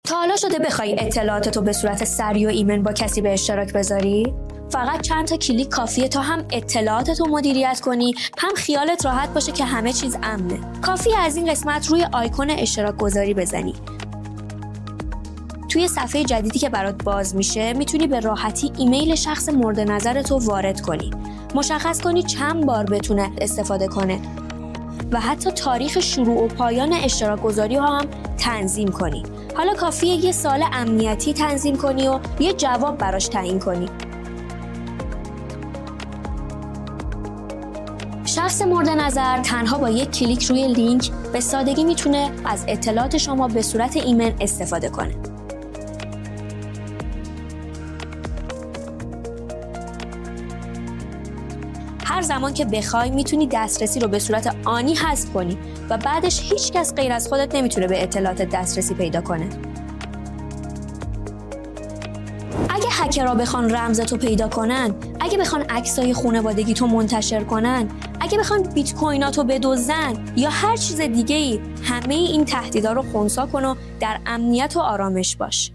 تا حالا شده بخوای اطلاعاتتو به صورت سریع و ایمن با کسی به اشتراک بذاری؟ فقط چند تا کلیک کافیه تا هم اطلاعاتتو مدیریت کنی، هم خیالت راحت باشه که همه چیز امنه. کافیه از این قسمت روی آیکون اشتراک گذاری بزنی. توی صفحه جدیدی که برات باز میشه میتونی به راحتی ایمیل شخص مورد نظرتو وارد کنی. مشخص کنی چند بار بتونه استفاده کنه و حتی تاریخ شروع و پایان اشتراک گذاری ها هم تنظیم کنی. حالا کافیه یه سوال امنیتی تنظیم کنی و یه جواب براش تعیین کنی. شخص مورد نظر تنها با یک کلیک روی لینک به سادگی میتونه از اطلاعات شما به صورت ایمن استفاده کنه. هر زمان که بخوای میتونی دسترسی رو به صورت آنی حذف کنی و بعدش هیچ کس غیر از خودت نمیتونه به اطلاعات دسترسی پیدا کنه. اگه هکرها بخوان رمزتو پیدا کنن، اگه بخوان عکسای خانوادگی تو منتشر کنن، اگه بخوان بیت کویناتو بدزدن یا هر چیز دیگه‌ای، همه این تهدیدها رو خنثی کن و در امنیت و آرامش باش.